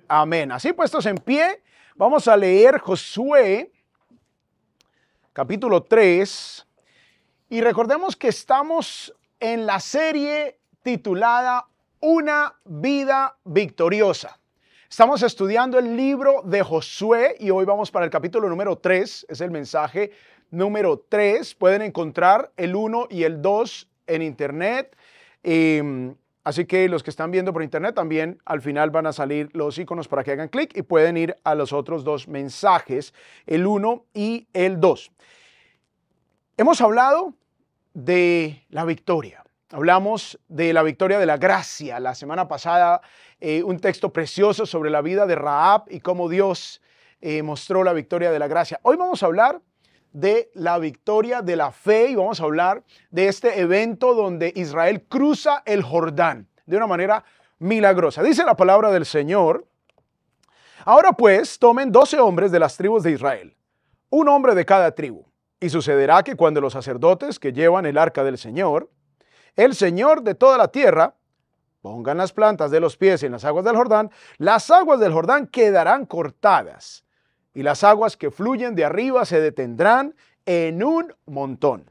Amén. Así puestos en pie, vamos a leer Josué, capítulo 3. Y recordemos que estamos en la serie titulada Una vida victoriosa. Estamos estudiando el libro de Josué y hoy vamos para el capítulo número 3. Es el mensaje número 3. Pueden encontrar el 1 y el 2 en internet. Así que los que están viendo por internet también al final van a salir los iconos para que hagan clic y pueden ir a los otros dos mensajes, el 1 y el 2. Hemos hablado de la victoria. Hablamos de la victoria de la gracia. La semana pasada un texto precioso sobre la vida de Rahab y cómo Dios mostró la victoria de la gracia. Hoy vamos a hablar de la victoria de la fe y vamos a hablar de este evento donde Israel cruza el Jordán de una manera milagrosa. Dice la palabra del Señor: ahora pues tomen 12 hombres de las tribus de Israel, un hombre de cada tribu, y sucederá que cuando los sacerdotes que llevan el arca del Señor, el Señor de toda la tierra, pongan las plantas de los pies en las aguas del Jordán quedarán cortadas, y las aguas que fluyen de arriba se detendrán en un montón.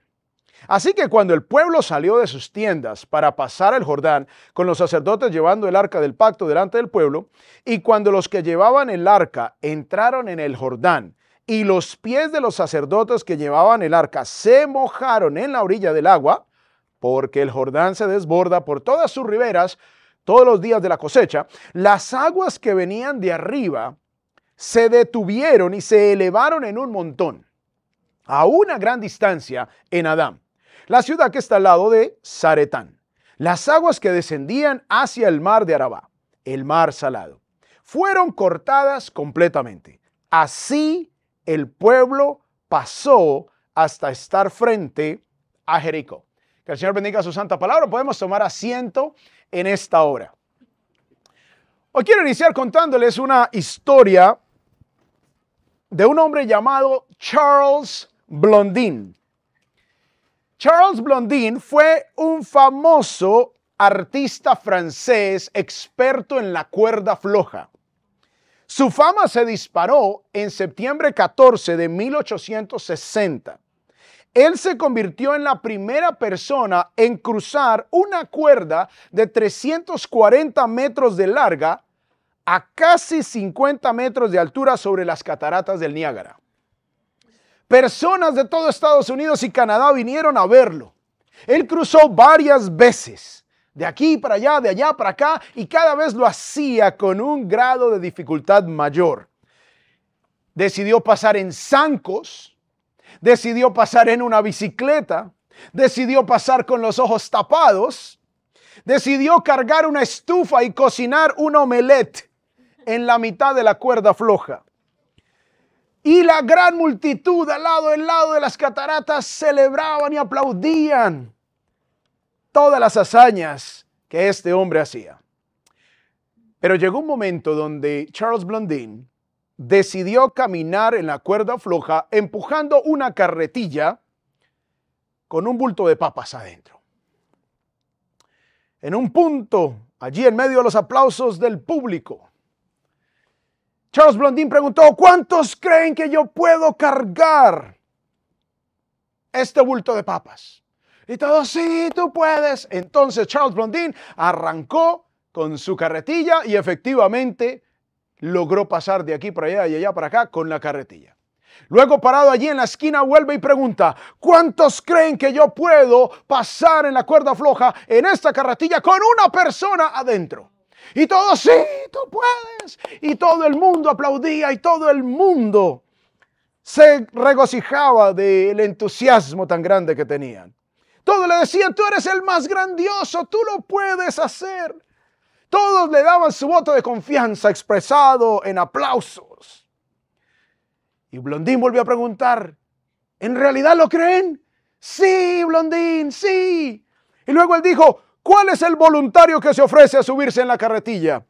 Así que cuando el pueblo salió de sus tiendas para pasar el Jordán, con los sacerdotes llevando el arca del pacto delante del pueblo, y cuando los que llevaban el arca entraron en el Jordán, y los pies de los sacerdotes que llevaban el arca se mojaron en la orilla del agua, porque el Jordán se desborda por todas sus riberas todos los días de la cosecha, las aguas que venían de arriba se detuvieron y se elevaron en un montón, a una gran distancia en Adám, la ciudad que está al lado de Zaretán. Las aguas que descendían hacia el mar de Arabá, el mar salado, fueron cortadas completamente. Así el pueblo pasó hasta estar frente a Jericó. Que el Señor bendiga su santa palabra. Podemos tomar asiento en esta hora. Hoy quiero iniciar contándoles una historia de un hombre llamado Charles Blondin. Charles Blondin fue un famoso artista francés experto en la cuerda floja. Su fama se disparó en septiembre 14 de 1860. Él se convirtió en la primera persona en cruzar una cuerda de 340 metros de larga a casi 50 metros de altura sobre las cataratas del Niágara. Personas de todo Estados Unidos y Canadá vinieron a verlo. Él cruzó varias veces, de aquí para allá, de allá para acá, y cada vez lo hacía con un grado de dificultad mayor. Decidió pasar en zancos, decidió pasar en una bicicleta, decidió pasar con los ojos tapados, decidió cargar una estufa y cocinar un omelette en la mitad de la cuerda floja. Y la gran multitud al lado de las cataratas celebraban y aplaudían todas las hazañas que este hombre hacía. Pero llegó un momento donde Charles Blondin decidió caminar en la cuerda floja empujando una carretilla con un bulto de papas adentro. En un punto, allí en medio de los aplausos del público, Charles Blondin preguntó: ¿cuántos creen que yo puedo cargar este bulto de papas? Y todos: sí, tú puedes. Entonces Charles Blondin arrancó con su carretilla y efectivamente logró pasar de aquí para allá y allá para acá con la carretilla. Luego, parado allí en la esquina, vuelve y pregunta: ¿cuántos creen que yo puedo pasar en la cuerda floja en esta carretilla con una persona adentro? Y todos: sí, tú puedes. Y todo el mundo aplaudía y todo el mundo se regocijaba del entusiasmo tan grande que tenían. Todos le decían: tú eres el más grandioso, tú lo puedes hacer. Todos le daban su voto de confianza expresado en aplausos. Y Blondin volvió a preguntar: ¿en realidad lo creen? Sí, Blondin, sí. Y luego él dijo: ¿cuál es el voluntario que se ofrece a subirse en la carretilla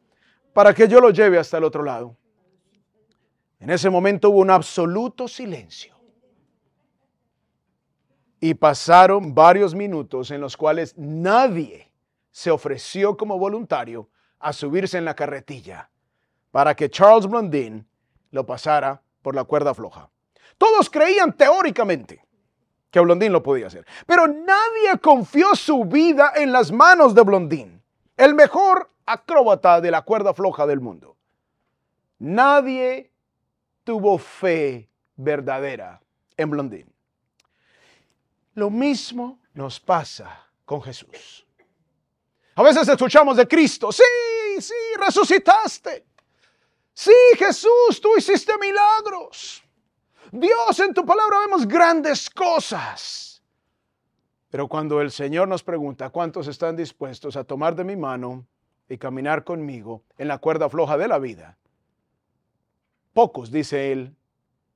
para que yo lo lleve hasta el otro lado? En ese momento hubo un absoluto silencio. Y pasaron varios minutos en los cuales nadie se ofreció como voluntario a subirse en la carretilla para que Charles Blondin lo pasara por la cuerda floja. Todos creían teóricamente que Blondin lo podía hacer, pero nadie confió su vida en las manos de Blondin, el mejor acróbata de la cuerda floja del mundo. Nadie tuvo fe verdadera en Blondin. Lo mismo nos pasa con Jesús. A veces escuchamos de Cristo, sí, resucitaste. Sí, Jesús, tú hiciste milagros. Dios, en tu palabra vemos grandes cosas. Pero cuando el Señor nos pregunta cuántos están dispuestos a tomar de mi mano y caminar conmigo en la cuerda floja de la vida, pocos, dice Él,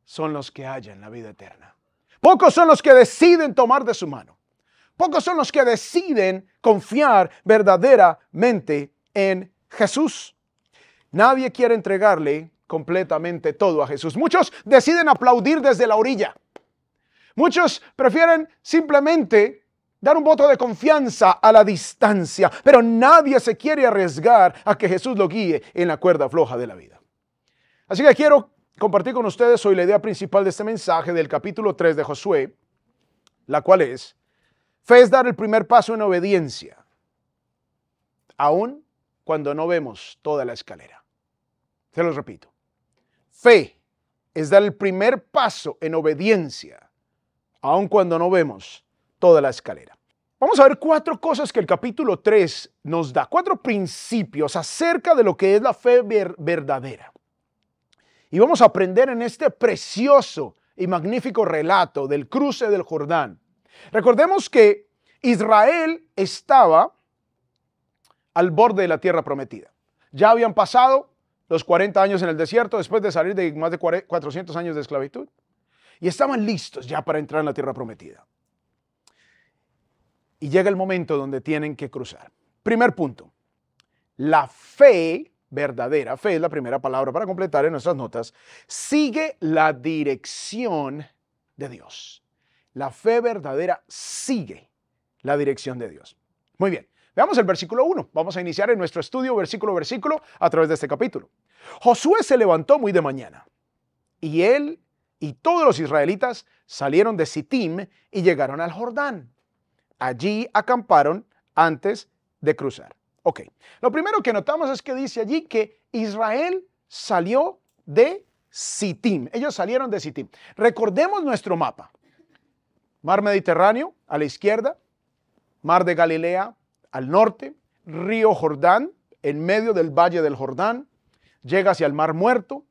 son los que hallan la vida eterna. Pocos son los que deciden tomar de su mano. Pocos son los que deciden confiar verdaderamente en Jesús. Nadie quiere entregarle completamente todo a Jesús. Muchos deciden aplaudir desde la orilla. Muchos prefieren simplemente dar un voto de confianza a la distancia, pero nadie se quiere arriesgar a que Jesús lo guíe en la cuerda floja de la vida. Así que quiero compartir con ustedes hoy la idea principal de este mensaje del capítulo 3 de Josué, la cual es: fe es dar el primer paso en obediencia, aun cuando no vemos toda la escalera. Se los repito. Fe es dar el primer paso en obediencia, aun cuando no vemos toda la escalera. Vamos a ver 4 cosas que el capítulo 3 nos da, 4 principios acerca de lo que es la fe verdadera. Y vamos a aprender en este precioso y magnífico relato del cruce del Jordán. Recordemos que Israel estaba al borde de la tierra prometida. Ya habían pasado los 40 años en el desierto después de salir de más de 400 años de esclavitud. Y estaban listos ya para entrar en la tierra prometida. Y llega el momento donde tienen que cruzar. Primer punto. La fe verdadera, fe es la primera palabra para completar en nuestras notas, sigue la dirección de Dios. La fe verdadera sigue la dirección de Dios. Muy bien. Veamos el versículo 1. Vamos a iniciar en nuestro estudio versículo a versículo a través de este capítulo. Josué se levantó muy de mañana, y él y todos los israelitas salieron de Sittim y llegaron al Jordán. Allí acamparon antes de cruzar. Ok, lo primero que notamos es que dice allí que Israel salió de Sittim. Ellos salieron de Sittim. Recordemos nuestro mapa. Mar Mediterráneo a la izquierda, Mar de Galilea al norte, río Jordán en medio del valle del Jordán, llega hacia el Mar Muerto.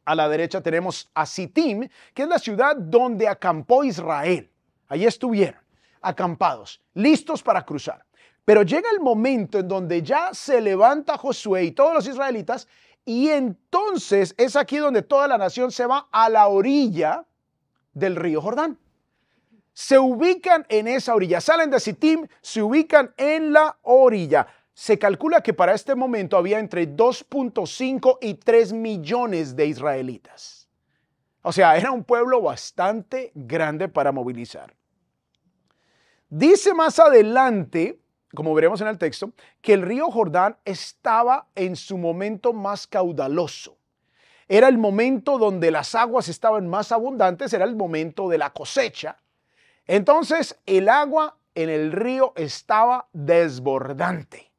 A la derecha tenemos a Sittim, que es la ciudad donde acampó Israel. Allí estuvieron, acampados, listos para cruzar. Pero llega el momento en donde ya se levanta Josué y todos los israelitas, y entonces es aquí donde toda la nación se va a la orilla del río Jordán. Se ubican en esa orilla, salen de Sittim, se ubican en la orilla. Se calcula que para este momento había entre 2.5 y 3 millones de israelitas. O sea, era un pueblo bastante grande para movilizar. Dice más adelante, como veremos en el texto, que el río Jordán estaba en su momento más caudaloso. Era el momento donde las aguas estaban más abundantes, era el momento de la cosecha. Entonces, el agua en el río estaba desbordante.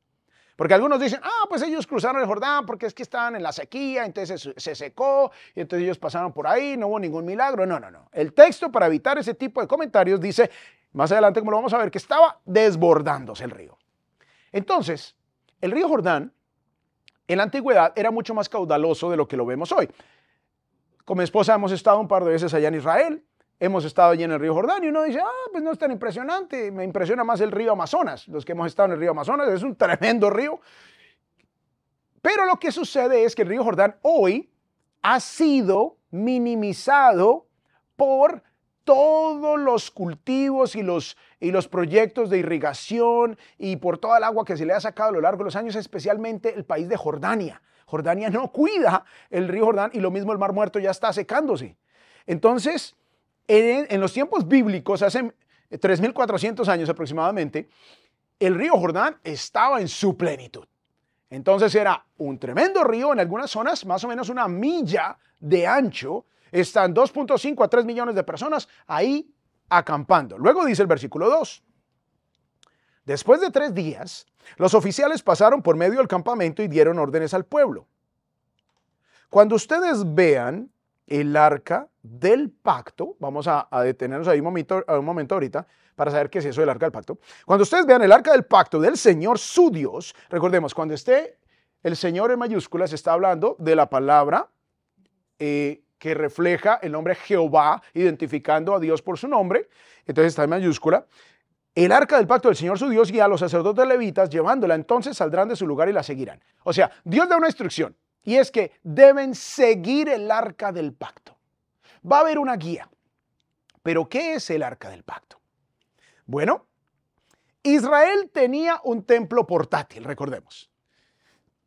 Porque algunos dicen, pues ellos cruzaron el Jordán porque es que estaban en la sequía, entonces se secó, y entonces ellos pasaron por ahí, no hubo ningún milagro. No. El texto, para evitar ese tipo de comentarios, dice, más adelante como lo vamos a ver, que estaba desbordándose el río. Entonces, el río Jordán, en la antigüedad, era mucho más caudaloso de lo que lo vemos hoy. Con mi esposa hemos estado un par de veces allá en Israel. Hemos estado allí en el río Jordán y uno dice, pues no es tan impresionante, me impresiona más el río Amazonas. Los que hemos estado en el río Amazonas, es un tremendo río. Pero lo que sucede es que el río Jordán hoy ha sido minimizado por todos los cultivos y los proyectos de irrigación y por toda el agua que se le ha sacado a lo largo de los años, especialmente el país de Jordania. Jordania no cuida el río Jordán y lo mismo el Mar Muerto ya está secándose. Entonces, en los tiempos bíblicos, hace 3.400 años aproximadamente, el río Jordán estaba en su plenitud. Entonces era un tremendo río, en algunas zonas más o menos 1 milla de ancho. Están 2.5 a 3 millones de personas ahí acampando. Luego dice el versículo 2. Después de 3 días, los oficiales pasaron por medio del campamento y dieron órdenes al pueblo. Cuando ustedes vean el arca del pacto, vamos a detenernos ahí un momento ahorita para saber qué es eso del arca del pacto. Cuando ustedes vean el arca del pacto del Señor su Dios, recordemos, cuando esté el Señor en mayúsculas, está hablando de la palabra que refleja el nombre Jehová, identificando a Dios por su nombre. Entonces está en mayúscula. El arca del pacto del Señor su Dios guía a los sacerdotes levitas, llevándola, entonces saldrán de su lugar y la seguirán. O sea, Dios da una instrucción, y es que deben seguir el arca del pacto. Va a haber una guía. Pero ¿qué es el arca del pacto? Bueno, Israel tenía un templo portátil, recordemos.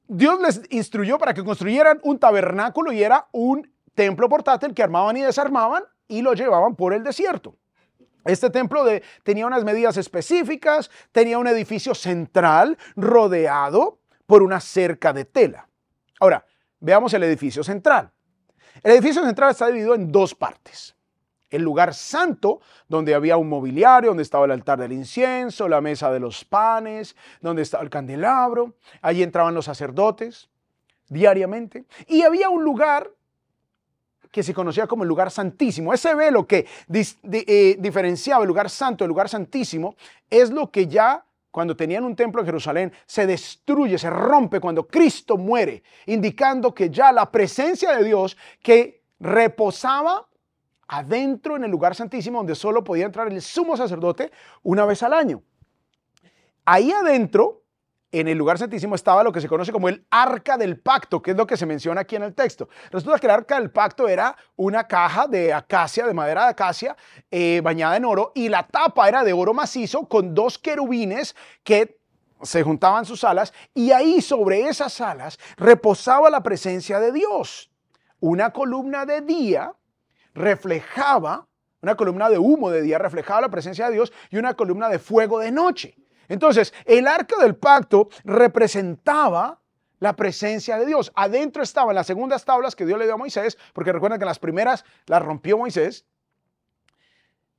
Dios les instruyó para que construyeran un tabernáculo y era un templo portátil que armaban y desarmaban y lo llevaban por el desierto. Este templo tenía unas medidas específicas, tenía un edificio central rodeado por una cerca de tela. Ahora, veamos el edificio central. El edificio central está dividido en 2 partes. El lugar santo, donde había un mobiliario, donde estaba el altar del incienso, la mesa de los panes, donde estaba el candelabro. Allí entraban los sacerdotes diariamente. Y había un lugar que se conocía como el lugar santísimo. Ese velo que diferenciaba el lugar santo del lugar santísimo es lo que ya cuando tenían un templo en Jerusalén se destruye, se rompe cuando Cristo muere, indicando que ya la presencia de Dios que reposaba adentro en el lugar santísimo, donde solo podía entrar el sumo sacerdote una vez al año. Ahí adentro, en el lugar santísimo, estaba lo que se conoce como el arca del pacto, que es lo que se menciona aquí en el texto. Resulta que el arca del pacto era una caja de acacia, de madera de acacia, bañada en oro, y la tapa era de oro macizo con 2 querubines que se juntaban sus alas, y ahí sobre esas alas reposaba la presencia de Dios. Una columna de día reflejaba, una columna de humo de día reflejaba la presencia de Dios y una columna de fuego de noche. Entonces, el arca del pacto representaba la presencia de Dios. Adentro estaban las segundas tablas que Dios le dio a Moisés, porque recuerden que las primeras las rompió Moisés,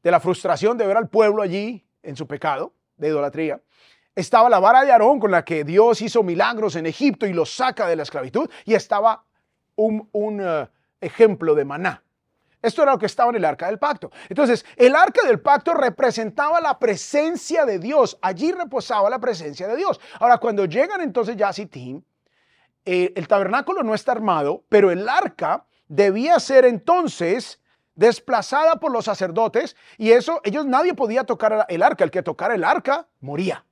de la frustración de ver al pueblo allí en su pecado de idolatría. Estaba la vara de Aarón con la que Dios hizo milagros en Egipto y los saca de la esclavitud, y estaba un ejemplo de maná. Esto era lo que estaba en el arca del pacto. Entonces, el arca del pacto representaba la presencia de Dios. Allí reposaba la presencia de Dios. Ahora, cuando llegan entonces ya a Sittim, el tabernáculo no está armado, pero el arca debía ser entonces desplazada por los sacerdotes, y nadie podía tocar el arca. El que tocara el arca moría.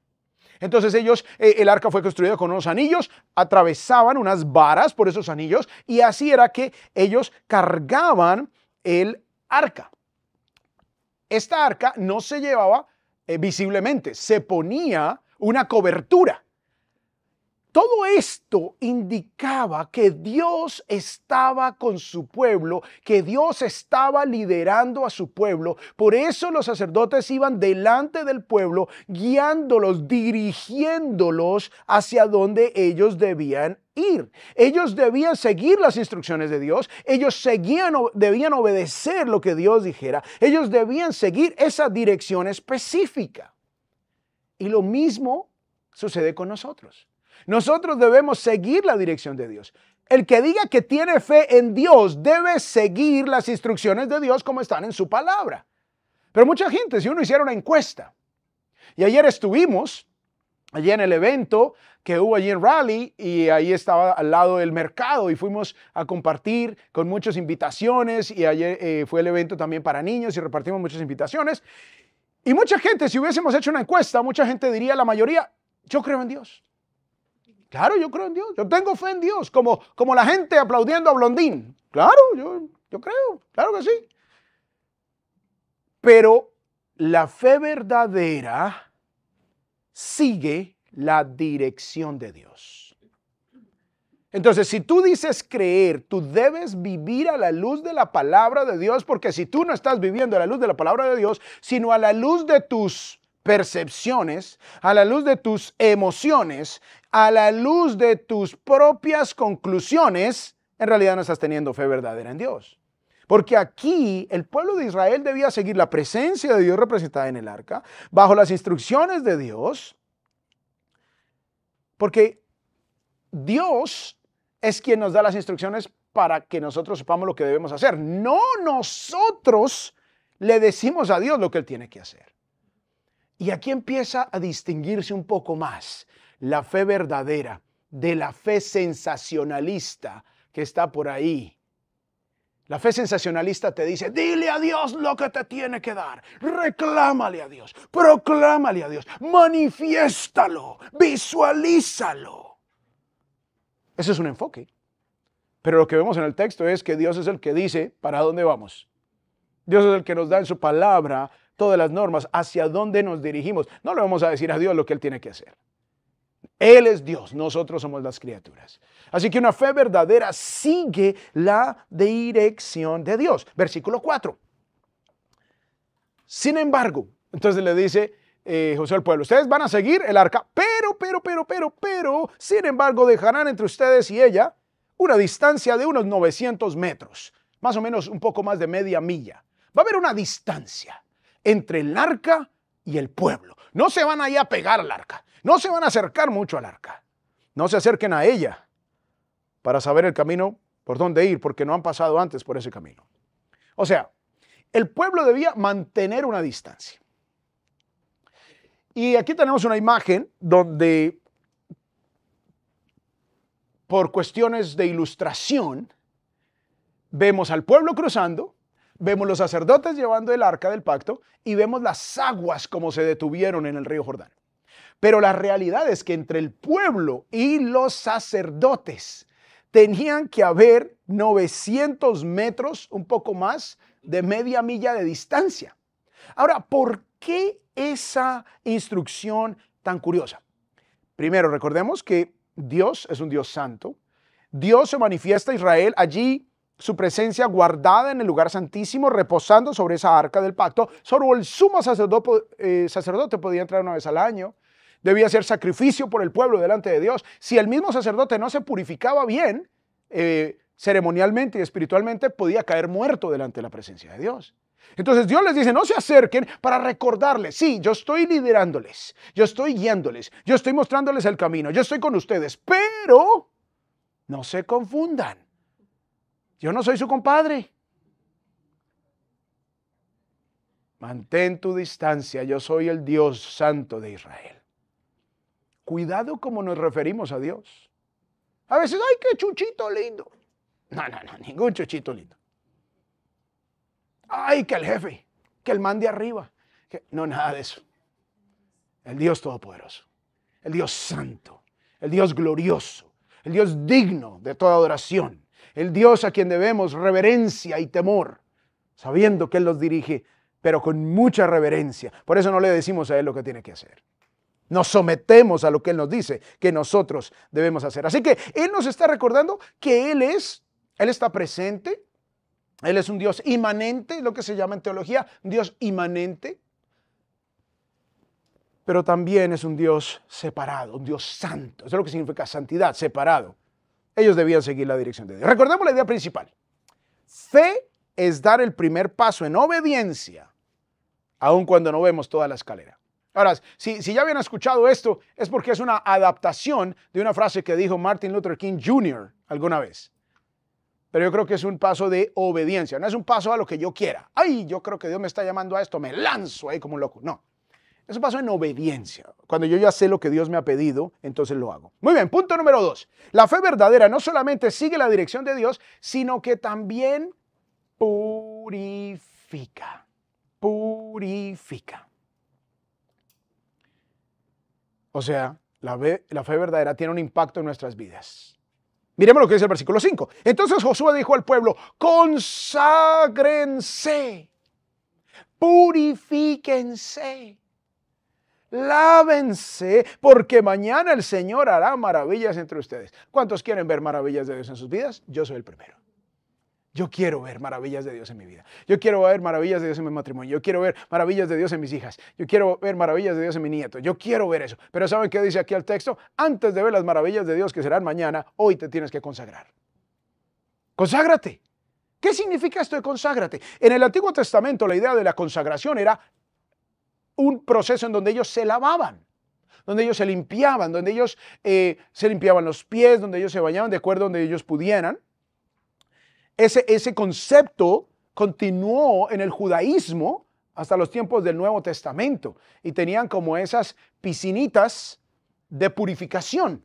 Entonces el arca fue construida con unos anillos, atravesaban unas varas por esos anillos, y así era que ellos cargaban el arca. Esta arca no se llevaba visiblemente, se ponía una cobertura. Todo esto indicaba que Dios estaba con su pueblo, que Dios estaba liderando a su pueblo. Por eso los sacerdotes iban delante del pueblo, guiándolos, dirigiéndolos hacia donde ellos debían ir. Ellos debían seguir las instrucciones de Dios. Ellos debían obedecer lo que Dios dijera. Ellos debían seguir esa dirección específica. Y lo mismo sucede con nosotros. Nosotros debemos seguir la dirección de Dios. El que diga que tiene fe en Dios debe seguir las instrucciones de Dios como están en su palabra. Pero mucha gente, si uno hiciera una encuesta, y ayer estuvimos allí en el evento que hubo allí en Raleigh, y ahí estaba al lado del mercado, y fuimos a compartir con muchas invitaciones, y ayer fue el evento también para niños y repartimos muchas invitaciones. Y mucha gente, si hubiésemos hecho una encuesta, mucha gente diría, la mayoría, yo creo en Dios. Claro, yo creo en Dios, yo tengo fe en Dios, como la gente aplaudiendo a Blondín. Claro, yo creo, claro que sí. Pero la fe verdadera sigue la dirección de Dios. Entonces, si tú dices creer, tú debes vivir a la luz de la palabra de Dios, porque si tú no estás viviendo a la luz de la palabra de Dios, sino a la luz de tus percepciones, a la luz de tus emociones, a la luz de tus propias conclusiones, en realidad no estás teniendo fe verdadera en Dios. Porque aquí el pueblo de Israel debía seguir la presencia de Dios representada en el arca, bajo las instrucciones de Dios, porque Dios es quien nos da las instrucciones para que nosotros sepamos lo que debemos hacer. No nosotros le decimos a Dios lo que Él tiene que hacer. Y aquí empieza a distinguirse un poco más la fe verdadera de la fe sensacionalista que está por ahí. La fe sensacionalista te dice, dile a Dios lo que te tiene que dar, reclámale a Dios, proclámale a Dios, manifiéstalo, visualízalo. Ese es un enfoque. Pero lo que vemos en el texto es que Dios es el que dice para dónde vamos. Dios es el que nos da en su palabra todas las normas hacia dónde nos dirigimos. No le vamos a decir a Dios lo que Él tiene que hacer. Él es Dios, nosotros somos las criaturas. Así que una fe verdadera sigue la dirección de Dios. Versículo 4. Sin embargo, entonces le dice Josué al pueblo, ustedes van a seguir el arca, pero, sin embargo, dejarán entre ustedes y ella una distancia de unos 900 metros, más o menos un poco más de media milla. Va a haber una distancia entre el arca y el pueblo. No se van ahí a pegar al arca. No se van a acercar mucho al arca. No se acerquen a ella para saber el camino por dónde ir, porque no han pasado antes por ese camino. O sea, el pueblo debía mantener una distancia. Y aquí tenemos una imagen donde, por cuestiones de ilustración, vemos al pueblo cruzando, vemos los sacerdotes llevando el arca del pacto y vemos las aguas como se detuvieron en el río Jordán. Pero la realidad es que entre el pueblo y los sacerdotes tenían que haber 900 metros, un poco más, de media milla de distancia. Ahora, ¿por qué esa instrucción tan curiosa? Primero, recordemos que Dios es un Dios santo. Dios se manifiesta a Israel allí, su presencia guardada en el lugar santísimo, reposando sobre esa arca del pacto. Solo el sumo sacerdote podía entrar una vez al año. Debía hacer sacrificio por el pueblo delante de Dios. Si el mismo sacerdote no se purificaba bien, ceremonialmente y espiritualmente, podía caer muerto delante de la presencia de Dios. Entonces Dios les dice, no se acerquen para recordarles, sí, yo estoy liderándoles, yo estoy guiándoles, yo estoy mostrándoles el camino, yo estoy con ustedes, pero no se confundan. Yo no soy su compadre. Mantén tu distancia, yo soy el Dios santo de Israel. Cuidado como nos referimos a Dios. A veces, ¡ay, qué chuchito lindo! No, ningún chuchito lindo. ¡Ay, que el jefe! Que el man de arriba. No, nada de eso. El Dios todopoderoso. El Dios santo. El Dios glorioso. El Dios digno de toda adoración. El Dios a quien debemos reverencia y temor, sabiendo que Él los dirige, pero con mucha reverencia. Por eso no le decimos a Él lo que tiene que hacer. Nos sometemos a lo que Él nos dice que nosotros debemos hacer. Así que Él nos está recordando que Él está presente. Él es un Dios inmanente, lo que se llama en teología, un Dios inmanente. Pero también es un Dios separado, un Dios santo. Eso es lo que significa santidad, separado. Ellos debían seguir la dirección de Dios. Recordemos la idea principal. Fe es dar el primer paso en obediencia, aun cuando no vemos toda la escalera. Ahora, si ya habían escuchado esto, es porque es una adaptación de una frase que dijo Martin Luther King Jr. alguna vez. Pero yo creo que es un paso de obediencia, no es un paso a lo que yo quiera. Ay, yo creo que Dios me está llamando a esto, me lanzo ahí como un loco. No, es un paso en obediencia. Cuando yo ya sé lo que Dios me ha pedido, entonces lo hago. Muy bien, punto número 2. La fe verdadera no solamente sigue la dirección de Dios, sino que también purifica. Purifica. O sea, la fe verdadera tiene un impacto en nuestras vidas. Miremos lo que dice el versículo 5. Entonces Josué dijo al pueblo, conságrense, purifíquense, lávense, porque mañana el Señor hará maravillas entre ustedes. ¿Cuántos quieren ver maravillas de Dios en sus vidas? Yo soy el primero. Yo quiero ver maravillas de Dios en mi vida. Yo quiero ver maravillas de Dios en mi matrimonio. Yo quiero ver maravillas de Dios en mis hijas. Yo quiero ver maravillas de Dios en mi nieto. Yo quiero ver eso. Pero ¿saben qué dice aquí el texto? Antes de ver las maravillas de Dios que serán mañana, hoy te tienes que consagrar. Conságrate. ¿Qué significa esto de conságrate? En el Antiguo Testamento la idea de la consagración era un proceso en donde ellos se lavaban, donde ellos se limpiaban, donde ellos se limpiaban los pies, donde ellos se bañaban de acuerdo donde ellos pudieran. Ese concepto continuó en el judaísmo hasta los tiempos del Nuevo Testamento y tenían como esas piscinitas de purificación.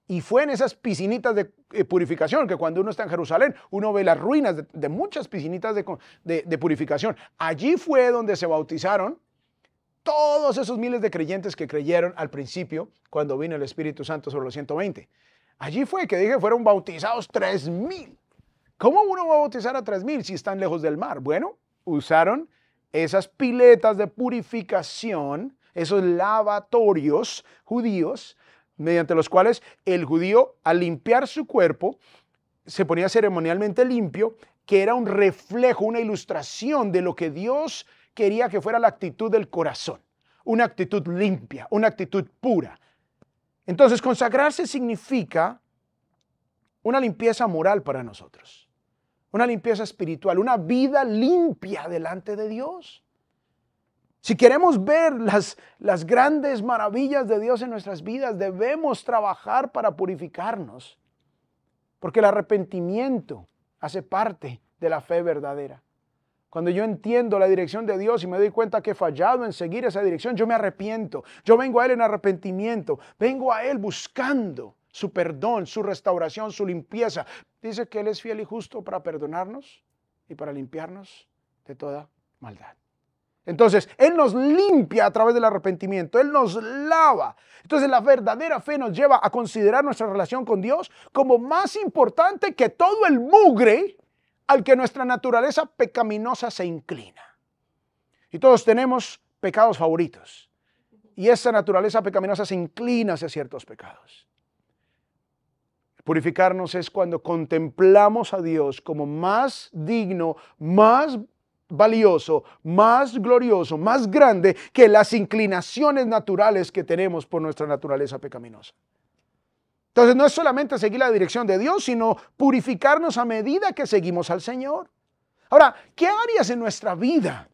Y fue en esas piscinitas de purificación que cuando uno está en Jerusalén, uno ve las ruinas de muchas piscinitas de purificación. Allí fue donde se bautizaron todos esos miles de creyentes que creyeron al principio cuando vino el Espíritu Santo sobre los 120. Allí fue que dije, fueron bautizados 3,000. ¿Cómo uno va a bautizar a 3,000 si están lejos del mar? Bueno, usaron esas piletas de purificación, esos lavatorios judíos, mediante los cuales el judío, al limpiar su cuerpo, se ponía ceremonialmente limpio, que era un reflejo, una ilustración de lo que Dios quería que fuera la actitud del corazón, una actitud limpia, una actitud pura. Entonces, consagrarse significa una limpieza moral para nosotros, una limpieza espiritual, una vida limpia delante de Dios. Si queremos ver las grandes maravillas de Dios en nuestras vidas, debemos trabajar para purificarnos, porque el arrepentimiento hace parte de la fe verdadera. Cuando yo entiendo la dirección de Dios y me doy cuenta que he fallado en seguir esa dirección, yo me arrepiento. Yo vengo a Él en arrepentimiento, vengo a Él buscando su perdón, su restauración, su limpieza. Dice que Él es fiel y justo para perdonarnos y para limpiarnos de toda maldad. Entonces, Él nos limpia a través del arrepentimiento, Él nos lava. Entonces, la verdadera fe nos lleva a considerar nuestra relación con Dios como más importante que todo el mugre al que nuestra naturaleza pecaminosa se inclina. Y todos tenemos pecados favoritos. Y esa naturaleza pecaminosa se inclina hacia ciertos pecados. Purificarnos es cuando contemplamos a Dios como más digno, más valioso, más glorioso, más grande que las inclinaciones naturales que tenemos por nuestra naturaleza pecaminosa. Entonces no es solamente seguir la dirección de Dios, sino purificarnos a medida que seguimos al Señor. Ahora, ¿qué áreas en nuestra vida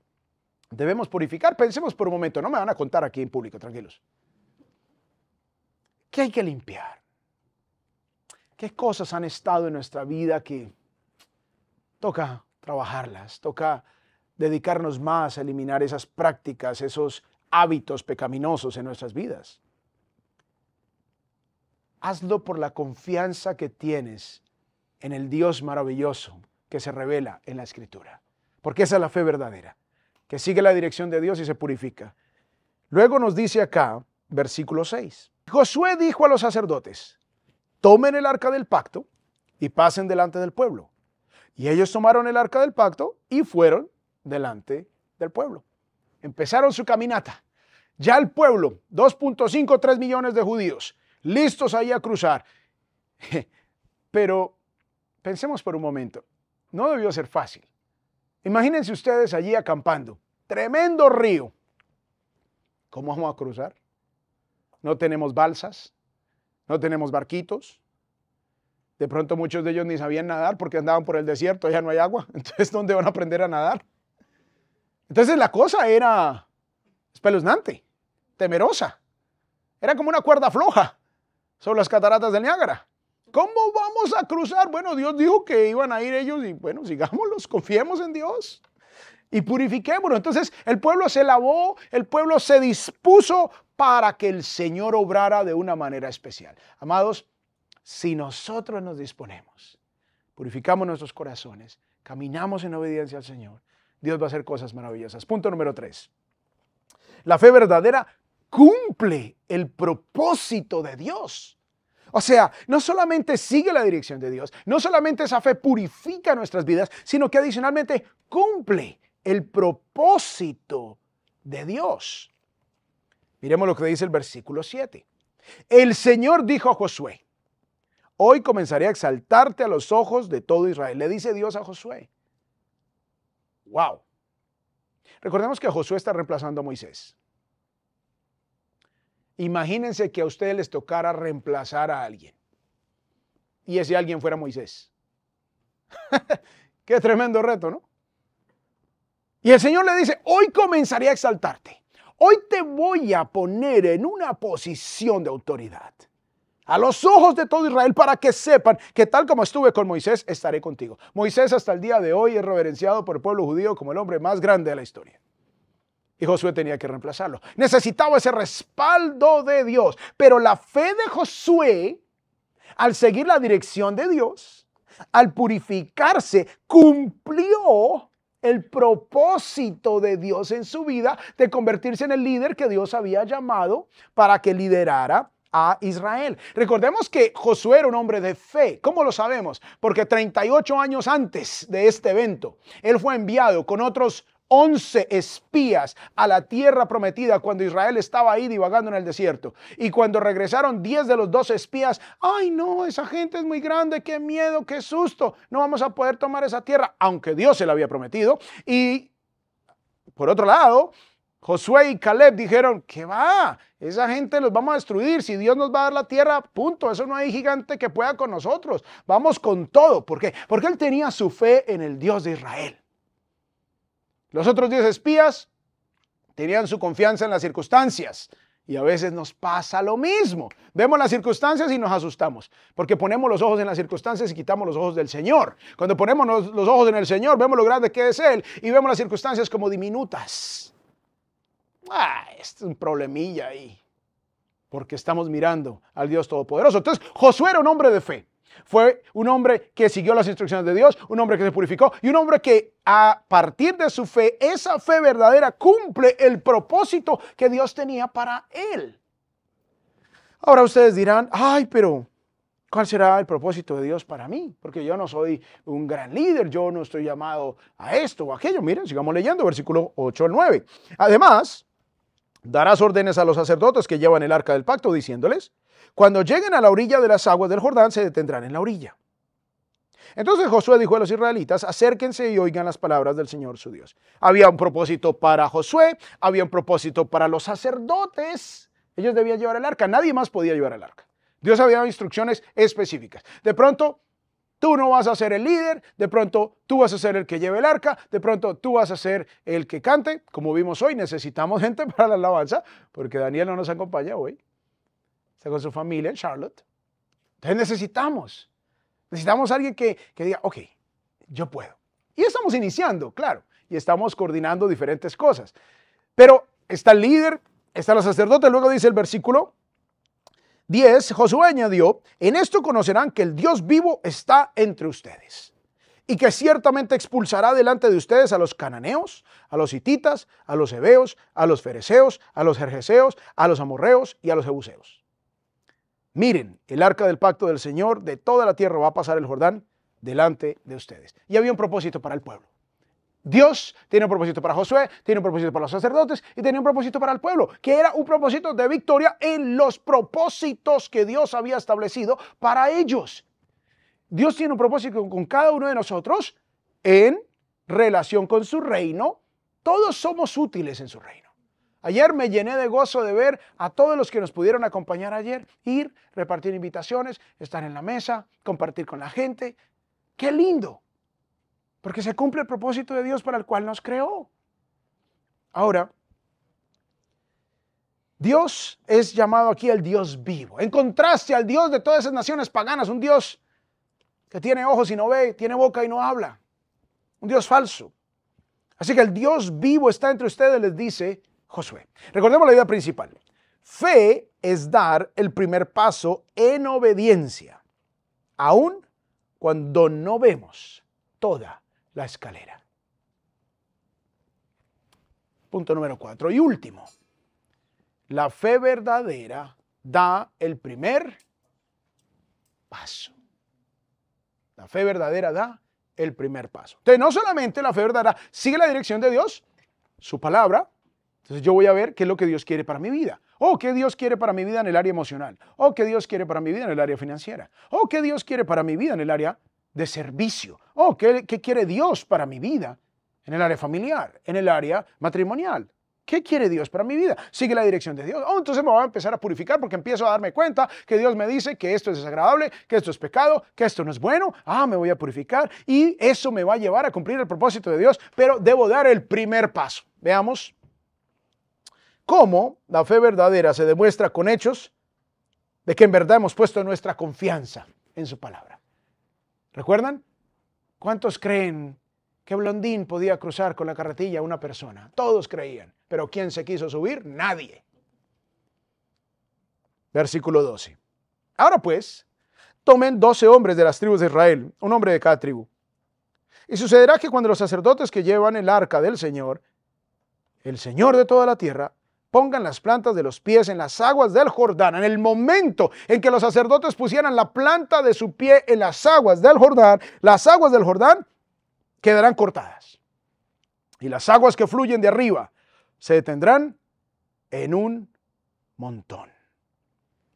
debemos purificar? Pensemos por un momento, no me van a contar aquí en público, tranquilos. ¿Qué hay que limpiar? ¿Qué cosas han estado en nuestra vida que toca trabajarlas? Toca dedicarnos más a eliminar esas prácticas, esos hábitos pecaminosos en nuestras vidas. Hazlo por la confianza que tienes en el Dios maravilloso que se revela en la Escritura. Porque esa es la fe verdadera, que sigue la dirección de Dios y se purifica. Luego nos dice acá, versículo 6. Josué dijo a los sacerdotes, tomen el arca del pacto y pasen delante del pueblo. Y ellos tomaron el arca del pacto y fueron delante del pueblo. Empezaron su caminata. Ya el pueblo, 2.5, 3 millones de judíos, listos ahí a cruzar. Pero pensemos por un momento, no debió ser fácil. Imagínense ustedes allí acampando, tremendo río. ¿Cómo vamos a cruzar? No tenemos balsas, no tenemos barquitos. De pronto muchos de ellos ni sabían nadar porque andaban por el desierto, allá no hay agua. Entonces, ¿dónde van a aprender a nadar? Entonces la cosa era espeluznante, temerosa. Era como una cuerda floja sobre las cataratas del Niágara. ¿Cómo vamos a cruzar? Bueno, Dios dijo que iban a ir ellos y bueno, sigámoslos, confiemos en Dios y purifiquémonos. Entonces el pueblo se lavó, el pueblo se dispuso para que el Señor obrara de una manera especial. Amados, si nosotros nos disponemos, purificamos nuestros corazones, caminamos en obediencia al Señor, Dios va a hacer cosas maravillosas. Punto número 3. La fe verdadera cumple el propósito de Dios. O sea, no solamente sigue la dirección de Dios, no solamente esa fe purifica nuestras vidas, sino que adicionalmente cumple el propósito de Dios. Miremos lo que dice el versículo 7. El Señor dijo a Josué, hoy comenzaré a exaltarte a los ojos de todo Israel. Le dice Dios a Josué. ¡Wow! Recordemos que Josué está reemplazando a Moisés. Imagínense que a ustedes les tocara reemplazar a alguien. Y ese alguien fuera Moisés. Qué tremendo reto, ¿no? Y el Señor le dice, hoy comenzaré a exaltarte. Hoy te voy a poner en una posición de autoridad a los ojos de todo Israel para que sepan que tal como estuve con Moisés, estaré contigo. Moisés hasta el día de hoy es reverenciado por el pueblo judío como el hombre más grande de la historia. Y Josué tenía que reemplazarlo. Necesitaba ese respaldo de Dios. Pero la fe de Josué, al seguir la dirección de Dios, al purificarse, cumplió el propósito de Dios en su vida de convertirse en el líder que Dios había llamado para que liderara a Israel. Recordemos que Josué era un hombre de fe. ¿Cómo lo sabemos? Porque 38 años antes de este evento, él fue enviado con otros 11 espías a la tierra prometida cuando Israel estaba ahí divagando en el desierto. Y cuando regresaron 10 de los 12 espías, ¡ay no! Esa gente es muy grande, qué miedo, qué susto. No vamos a poder tomar esa tierra, aunque Dios se la había prometido. Y por otro lado, Josué y Caleb dijeron, ¿qué va? Esa gente los vamos a destruir. Si Dios nos va a dar la tierra, punto. Eso no hay gigante que pueda con nosotros. Vamos con todo. ¿Por qué? Porque él tenía su fe en el Dios de Israel. Los otros 10 espías tenían su confianza en las circunstancias. Y a veces nos pasa lo mismo. Vemos las circunstancias y nos asustamos. Porque ponemos los ojos en las circunstancias y quitamos los ojos del Señor. Cuando ponemos los ojos en el Señor, vemos lo grande que es Él. Y vemos las circunstancias como diminutas. Este es un problemilla ahí. Porque estamos mirando al Dios Todopoderoso. Entonces, Josué era un hombre de fe. Fue un hombre que siguió las instrucciones de Dios, un hombre que se purificó y un hombre que a partir de su fe, esa fe verdadera cumple el propósito que Dios tenía para él. Ahora ustedes dirán, ay, pero ¿cuál será el propósito de Dios para mí? Porque yo no soy un gran líder, yo no estoy llamado a esto o aquello. Miren, sigamos leyendo, versículo 8 al 9. Además, darás órdenes a los sacerdotes que llevan el arca del pacto, diciéndoles, cuando lleguen a la orilla de las aguas del Jordán, se detendrán en la orilla. Entonces Josué dijo a los israelitas, acérquense y oigan las palabras del Señor su Dios. Había un propósito para Josué, había un propósito para los sacerdotes. Ellos debían llevar el arca, nadie más podía llevar el arca. Dios había dado instrucciones específicas. De pronto, tú no vas a ser el líder, de pronto tú vas a ser el que lleve el arca, de pronto tú vas a ser el que cante. Como vimos hoy, necesitamos gente para la alabanza, porque Daniel no nos acompaña hoy. Está con su familia en Charlotte. Entonces necesitamos a alguien que diga, ok, yo puedo. Y estamos iniciando, claro, y estamos coordinando diferentes cosas. Pero está el líder, están los sacerdotes, luego dice el versículo 10, Josué añadió, en esto conocerán que el Dios vivo está entre ustedes y que ciertamente expulsará delante de ustedes a los cananeos, a los hititas, a los heveos, a los fereceos, a los jerjeseos, a los amorreos y a los jebuseos. Miren, el arca del pacto del Señor de toda la tierra va a pasar el Jordán delante de ustedes. Y había un propósito para el pueblo. Dios tiene un propósito para Josué, tiene un propósito para los sacerdotes y tiene un propósito para el pueblo, que era un propósito de victoria en los propósitos que Dios había establecido para ellos. Dios tiene un propósito con cada uno de nosotros en relación con su reino. Todos somos útiles en su reino. Ayer me llené de gozo de ver a todos los que nos pudieron acompañar ayer, ir, repartir invitaciones, estar en la mesa, compartir con la gente. ¡Qué lindo! Porque se cumple el propósito de Dios para el cual nos creó. Ahora, Dios es llamado aquí el Dios vivo. En contraste al Dios de todas esas naciones paganas, un Dios que tiene ojos y no ve, tiene boca y no habla. Un Dios falso. Así que el Dios vivo está entre ustedes, les dice Josué. Recordemos la idea principal. Fe es dar el primer paso en obediencia, aun cuando no vemos toda la escalera. Punto número 4 y último. La fe verdadera da el primer paso. La fe verdadera da el primer paso. Entonces, no solamente la fe verdadera sigue la dirección de Dios, su palabra, Entonces yo voy a ver qué es lo que Dios quiere para mi vida. O qué Dios quiere para mi vida en el área emocional. O qué Dios quiere para mi vida en el área financiera. O qué Dios quiere para mi vida en el área de servicio. O qué quiere Dios para mi vida en el área familiar, en el área matrimonial. ¿Qué quiere Dios para mi vida? Sigue la dirección de Dios. Oh, entonces me voy a empezar a purificar porque empiezo a darme cuenta que Dios me dice que esto es desagradable, que esto es pecado, que esto no es bueno. Me voy a purificar y eso me va a llevar a cumplir el propósito de Dios, pero debo dar el primer paso. Veamos cómo la fe verdadera se demuestra con hechos de que en verdad hemos puesto nuestra confianza en su palabra. ¿Recuerdan? ¿Cuántos creen que Blondín podía cruzar con la carretilla a una persona? Todos creían, pero ¿quién se quiso subir? Nadie. Versículo 12. Ahora pues, tomen 12 hombres de las tribus de Israel, un hombre de cada tribu. Y sucederá que cuando los sacerdotes que llevan el arca del Señor, el Señor de toda la tierra, pongan las plantas de los pies en las aguas del Jordán. En el momento en que los sacerdotes pusieran la planta de su pie en las aguas del Jordán quedarán cortadas. Y las aguas que fluyen de arriba se detendrán en un montón.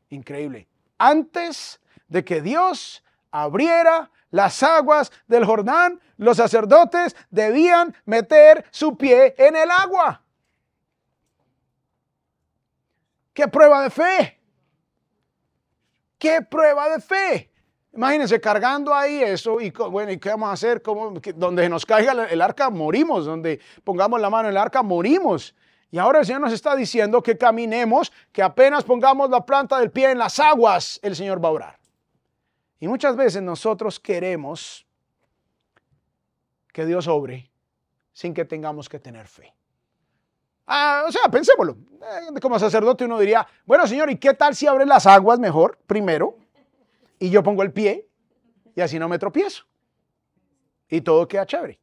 Increíble. Antes de que Dios abriera las aguas del Jordán, los sacerdotes debían meter su pie en el agua. ¡Qué prueba de fe! ¡Qué prueba de fe! Imagínense cargando ahí eso y bueno, ¿y qué vamos a hacer? Donde nos caiga el arca morimos, donde pongamos la mano en el arca morimos. Y ahora el Señor nos está diciendo que caminemos, que apenas pongamos la planta del pie en las aguas, el Señor va a obrar. Y muchas veces nosotros queremos que Dios obre sin que tengamos que tener fe. Pensémoslo. Como sacerdote uno diría, bueno, Señor, ¿y qué tal si abre las aguas mejor primero y yo pongo el pie y así no me tropiezo? Y todo queda chévere.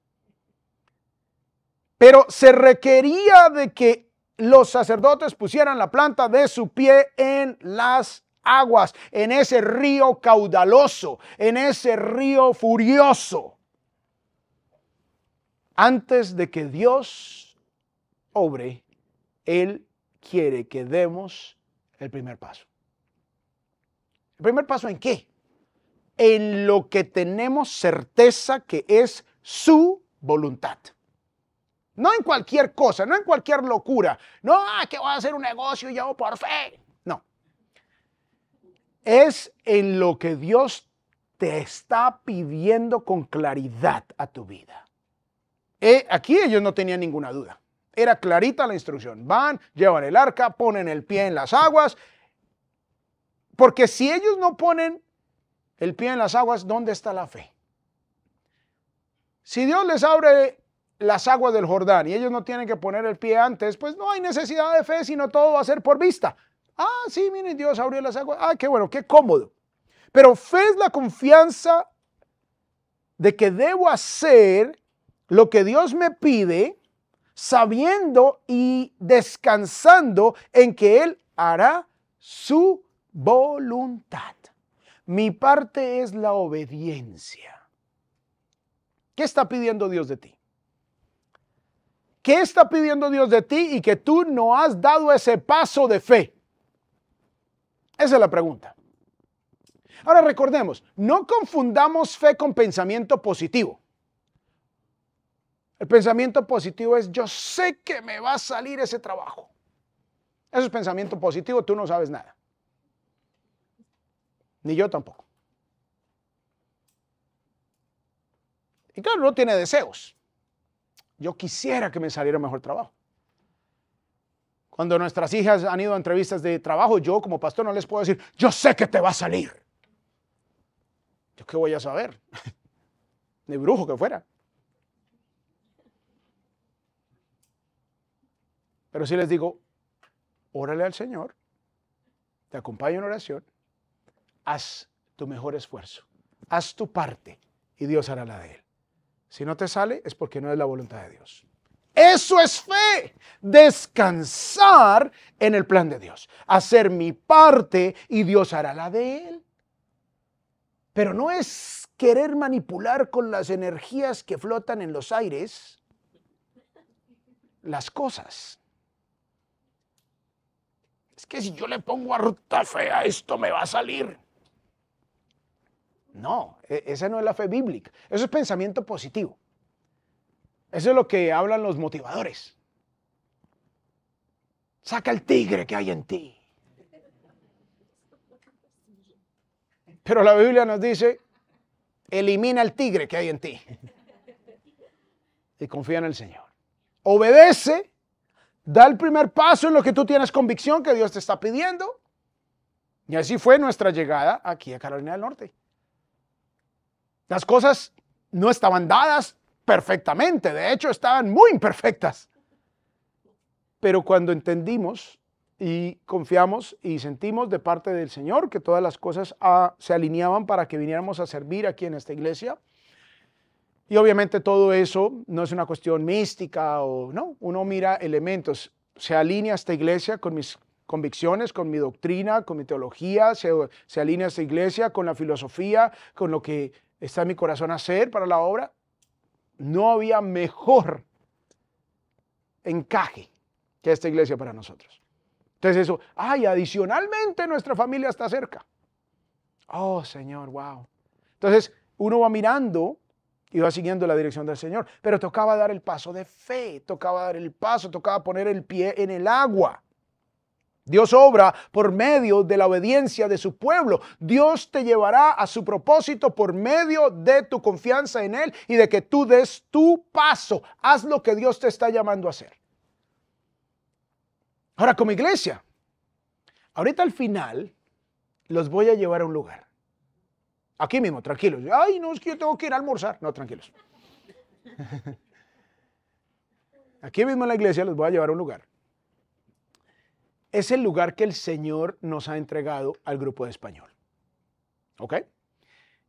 Pero se requería de que los sacerdotes pusieran la planta de su pie en las aguas, en ese río caudaloso, en ese río furioso, antes de que Dios obre. Él quiere que demos el primer paso. ¿El primer paso en qué? En lo que tenemos certeza que es su voluntad. No en cualquier cosa, no en cualquier locura. No, que voy a hacer un negocio y yo por fe. No. Es en lo que Dios te está pidiendo con claridad a tu vida. Aquí ellos no tenían ninguna duda. Era clarita la instrucción. Van, llevan el arca, ponen el pie en las aguas. Porque si ellos no ponen el pie en las aguas, ¿dónde está la fe? Si Dios les abre las aguas del Jordán y ellos no tienen que poner el pie antes, pues no hay necesidad de fe, sino todo va a ser por vista. Sí, miren, Dios abrió las aguas. Qué bueno, qué cómodo. Pero fe es la confianza de que debo hacer lo que Dios me pide, sabiendo y descansando en que Él hará su voluntad. Mi parte es la obediencia. ¿Qué está pidiendo Dios de ti? ¿Qué está pidiendo Dios de ti y que tú no has dado ese paso de fe? Esa es la pregunta. Ahora recordemos, no confundamos fe con pensamiento positivo. El pensamiento positivo es, yo sé que me va a salir ese trabajo. Eso es pensamiento positivo, tú no sabes nada. Ni yo tampoco. Y claro, no tiene deseos. Yo quisiera que me saliera un mejor trabajo. Cuando nuestras hijas han ido a entrevistas de trabajo, yo como pastor no les puedo decir, yo sé que te va a salir. ¿Yo qué voy a saber? Ni brujo que fuera. Pero sí les digo, órale al Señor, te acompaño en oración, haz tu mejor esfuerzo, haz tu parte y Dios hará la de Él. Si no te sale es porque no es la voluntad de Dios. Eso es fe, descansar en el plan de Dios, hacer mi parte y Dios hará la de Él. Pero no es querer manipular con las energías que flotan en los aires las cosas. Es que si yo le pongo harta fe a esto me va a salir. No, esa no es la fe bíblica. Eso es pensamiento positivo. Eso es lo que hablan los motivadores. Saca el tigre que hay en ti. Pero la Biblia nos dice, elimina el tigre que hay en ti. Y confía en el Señor. Obedece, da el primer paso en lo que tú tienes convicción que Dios te está pidiendo. Y así fue nuestra llegada aquí a Carolina del Norte. Las cosas no estaban dadas perfectamente, de hecho estaban muy imperfectas. Pero cuando entendimos y confiamos y sentimos de parte del Señor que todas las cosas se alineaban para que viniéramos a servir aquí en esta iglesia, y obviamente todo eso no es una cuestión mística o no, uno mira elementos, se alinea esta iglesia con mis convicciones, con mi doctrina, con mi teología, se alinea esta iglesia con la filosofía, con lo que está en mi corazón hacer para la obra. No había mejor encaje que esta iglesia para nosotros. Entonces eso, adicionalmente nuestra familia está cerca. Oh, Señor, wow. Entonces uno va mirando y va siguiendo la dirección del Señor, pero tocaba dar el paso de fe, tocaba poner el pie en el agua. Dios obra por medio de la obediencia de su pueblo. Dios te llevará a su propósito por medio de tu confianza en Él y de que tú des tu paso. Haz lo que Dios te está llamando a hacer. Ahora, como iglesia, ahorita al final los voy a llevar a un lugar. Aquí mismo, tranquilos. Ay, no, es que yo tengo que ir a almorzar. No, tranquilos. Aquí mismo en la iglesia los voy a llevar a un lugar. Es el lugar que el Señor nos ha entregado al grupo de español. ¿Ok?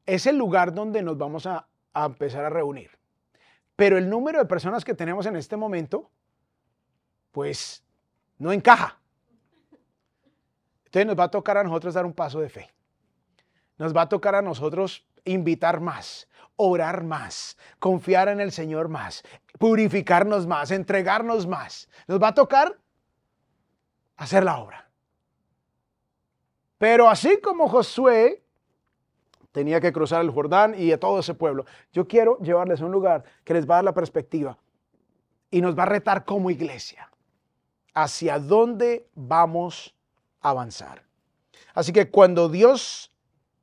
Es el lugar donde nos vamos a empezar a reunir. Pero el número de personas que tenemos en este momento, pues, no encaja. Entonces nos va a tocar a nosotros dar un paso de fe. Nos va a tocar a nosotros invitar más, orar más, confiar en el Señor más, purificarnos más, entregarnos más. Nos va a tocar hacer la obra. Pero así como Josué tenía que cruzar el Jordán y a todo ese pueblo, yo quiero llevarles a un lugar que les va a dar la perspectiva y nos va a retar como iglesia hacia dónde vamos a avanzar. Así que cuando Dios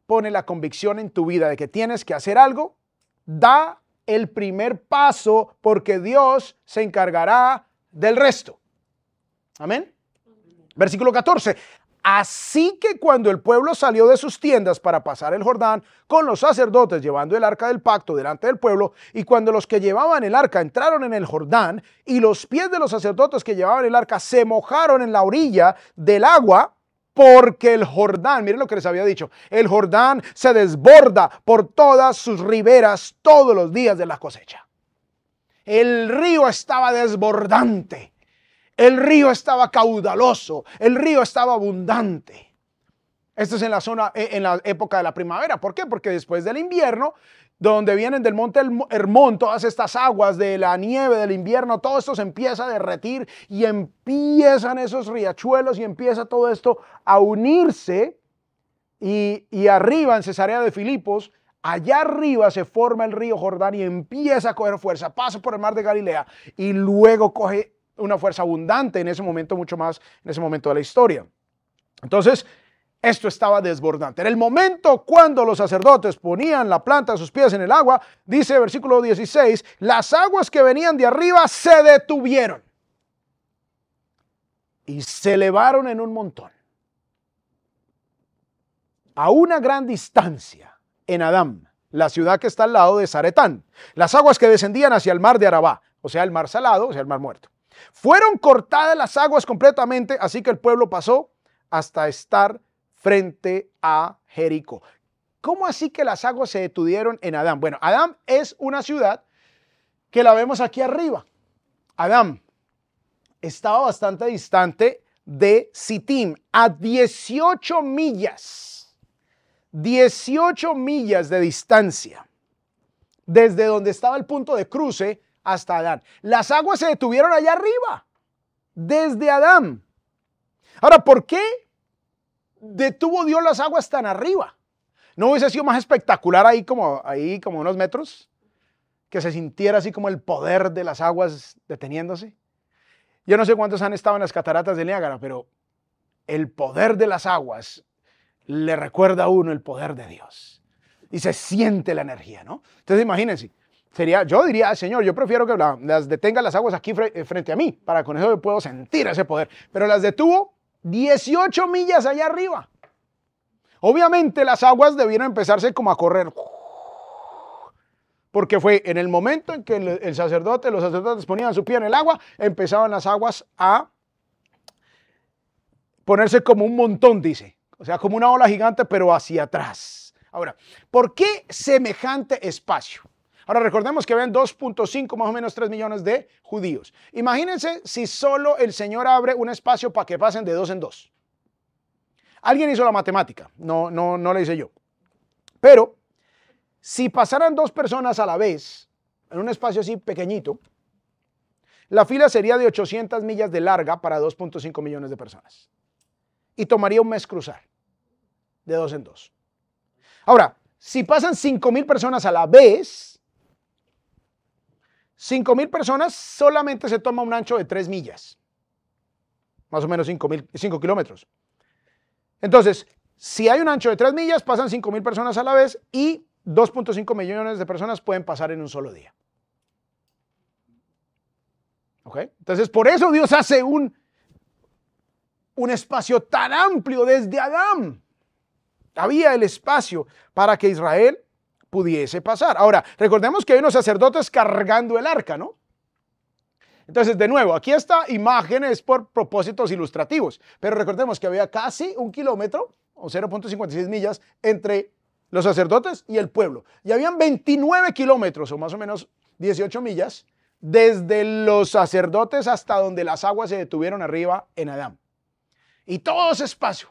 pone la convicción en tu vida de que tienes que hacer algo, da el primer paso porque Dios se encargará del resto. Amén. Versículo 14. Así que cuando el pueblo salió de sus tiendas para pasar el Jordán con los sacerdotes llevando el arca del pacto delante del pueblo, y cuando los que llevaban el arca entraron en el Jordán y los pies de los sacerdotes que llevaban el arca se mojaron en la orilla del agua, porque el Jordán, miren lo que les había dicho, el Jordán se desborda por todas sus riberas todos los días de la cosecha. El río estaba desbordante. El río estaba caudaloso, el río estaba abundante. Esto es en la época de la primavera. ¿Por qué? Porque después del invierno, donde vienen del monte Hermón, todas estas aguas de la nieve del invierno, todo esto se empieza a derretir y empiezan esos riachuelos y empieza todo esto a unirse. Y arriba en Cesarea de Filipos, allá arriba se forma el río Jordán y empieza a coger fuerza, pasa por el mar de Galilea y luego coge una fuerza abundante en ese momento, mucho más en ese momento de la historia. Entonces, esto estaba desbordante. En el momento cuando los sacerdotes ponían la planta de sus pies en el agua, dice versículo 16, las aguas que venían de arriba se detuvieron y se elevaron en un montón. A una gran distancia en Adam, la ciudad que está al lado de Zaretán, las aguas que descendían hacia el mar de Arabá, o sea, el mar salado, o sea, el mar muerto. Fueron cortadas las aguas completamente, así que el pueblo pasó hasta estar frente a Jericó. ¿Cómo así que las aguas se detuvieron en Adam? Bueno, Adam es una ciudad que la vemos aquí arriba. Adam estaba bastante distante de Sittim, a 18 millas. 18 millas de distancia desde donde estaba el punto de cruce hasta Adán. Las aguas se detuvieron allá arriba, desde Adán. Ahora, ¿por qué detuvo Dios las aguas tan arriba? ¿No hubiese sido más espectacular ahí como unos metros? Que se sintiera así como el poder de las aguas deteniéndose. Yo no sé cuántos han estado en las cataratas de Niágara, pero el poder de las aguas le recuerda a uno el poder de Dios. Y se siente la energía, ¿no? Entonces imagínense, yo diría, Señor, yo prefiero que las detenga las aguas aquí frente a mí, para con eso yo puedo sentir ese poder. Pero las detuvo 18 millas allá arriba. Obviamente las aguas debieron empezarse como a correr. Porque fue en el momento en que los sacerdotes ponían su pie en el agua, empezaban las aguas a ponerse como un montón, dice. O sea, como una ola gigante, pero hacia atrás. Ahora, ¿por qué semejante espacio? Ahora, recordemos que habían 2.5, más o menos 3 millones de judíos. Imagínense si solo el Señor abre un espacio para que pasen de 2 en 2. Alguien hizo la matemática, no la hice yo. Pero si pasaran 2 personas a la vez, en un espacio así pequeñito, la fila sería de 800 millas de larga para 2.5 millones de personas. Y tomaría un mes cruzar, de 2 en 2. Ahora, si pasan 5,000 personas a la vez, 5,000 personas solamente se toma un ancho de 3 millas. Más o menos 5 kilómetros. Entonces, si hay un ancho de 3 millas, pasan 5,000 personas a la vez y 2.5 millones de personas pueden pasar en un solo día. ¿Ok? Entonces, por eso Dios hace un espacio tan amplio desde Adán. Había el espacio para que Israel pudiese pasar. Ahora, recordemos que hay unos sacerdotes cargando el arca, ¿no? Entonces, de nuevo, aquí esta imagen es por propósitos ilustrativos, pero recordemos que había casi 1 kilómetro o 0.56 millas entre los sacerdotes y el pueblo. Y habían 29 kilómetros o más o menos 18 millas desde los sacerdotes hasta donde las aguas se detuvieron arriba en Adán. Y todo ese espacio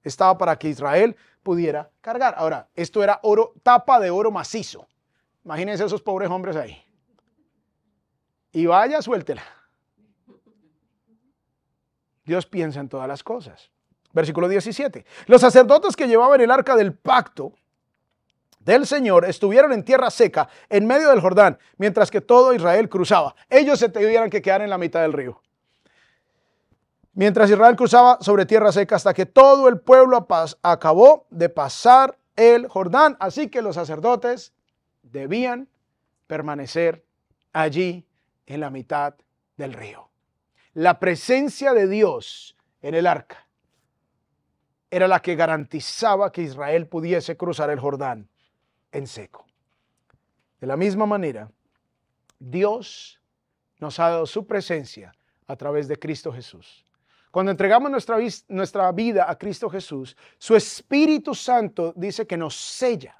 estaba para que Israel pudiera cargar. Ahora, esto era oro, tapa de oro macizo. Imagínense esos pobres hombres ahí. Y vaya, suéltela. Dios piensa en todas las cosas. Versículo 17. Los sacerdotes que llevaban el arca del pacto del Señor estuvieron en tierra seca, en medio del Jordán, mientras que todo Israel cruzaba. Ellos se tuvieran que quedar en la mitad del río. Mientras Israel cruzaba sobre tierra seca hasta que todo el pueblo acabó de pasar el Jordán. Así que los sacerdotes debían permanecer allí en la mitad del río. La presencia de Dios en el arca era la que garantizaba que Israel pudiese cruzar el Jordán en seco. De la misma manera, Dios nos ha dado su presencia a través de Cristo Jesús. Cuando entregamos nuestra vida a Cristo Jesús, su Espíritu Santo dice que nos sella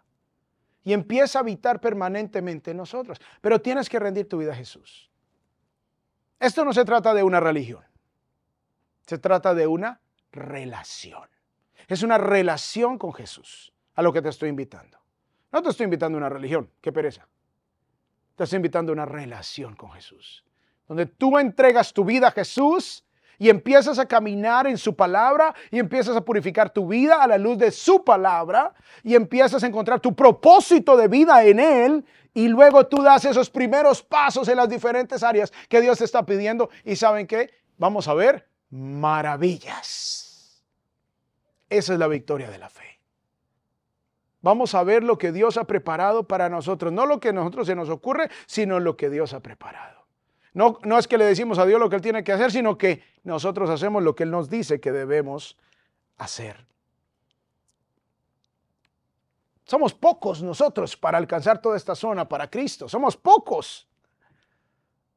y empieza a habitar permanentemente en nosotros. Pero tienes que rendir tu vida a Jesús. Esto no se trata de una religión. Se trata de una relación. Es una relación con Jesús a lo que te estoy invitando. No te estoy invitando a una religión, qué pereza. Te estoy invitando a una relación con Jesús, donde tú entregas tu vida a Jesús y empiezas a caminar en su palabra y empiezas a purificar tu vida a la luz de su palabra y empiezas a encontrar tu propósito de vida en Él y luego tú das esos primeros pasos en las diferentes áreas que Dios te está pidiendo y ¿saben qué? Vamos a ver maravillas. Esa es la victoria de la fe. Vamos a ver lo que Dios ha preparado para nosotros, no lo que a nosotros se nos ocurre, sino lo que Dios ha preparado. No es que le decimos a Dios lo que Él tiene que hacer, sino que nosotros hacemos lo que Él nos dice que debemos hacer. Somos pocos nosotros para alcanzar toda esta zona para Cristo. Somos pocos.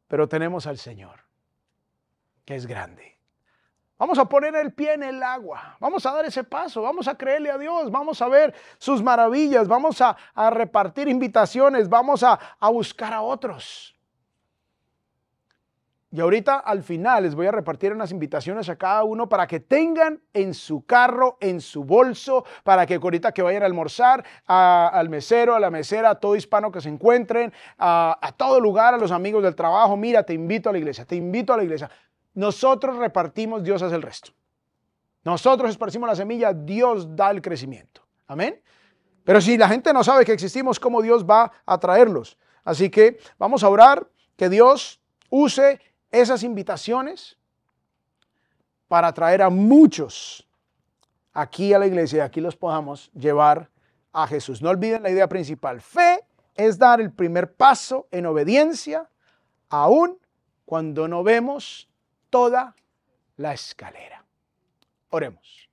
Pero tenemos al Señor, que es grande. Vamos a poner el pie en el agua. Vamos a dar ese paso. Vamos a creerle a Dios. Vamos a ver sus maravillas. Vamos a repartir invitaciones. Vamos a buscar a otros. Y ahorita al final les voy a repartir unas invitaciones a cada uno para que tengan en su carro, en su bolso, para que ahorita que vayan a almorzar, al mesero, a la mesera, a todo hispano que se encuentren, a todo lugar, a los amigos del trabajo. Mira, te invito a la iglesia, te invito a la iglesia. Nosotros repartimos, Dios hace el resto. Nosotros esparcimos la semilla, Dios da el crecimiento. Amén. Pero si la gente no sabe que existimos, ¿cómo Dios va a traerlos? Así que vamos a orar que Dios use esas invitaciones para traer a muchos aquí a la iglesia y aquí los podamos llevar a Jesús. No olviden la idea principal. Fe es dar el primer paso en obediencia, aun cuando no vemos toda la escalera. Oremos.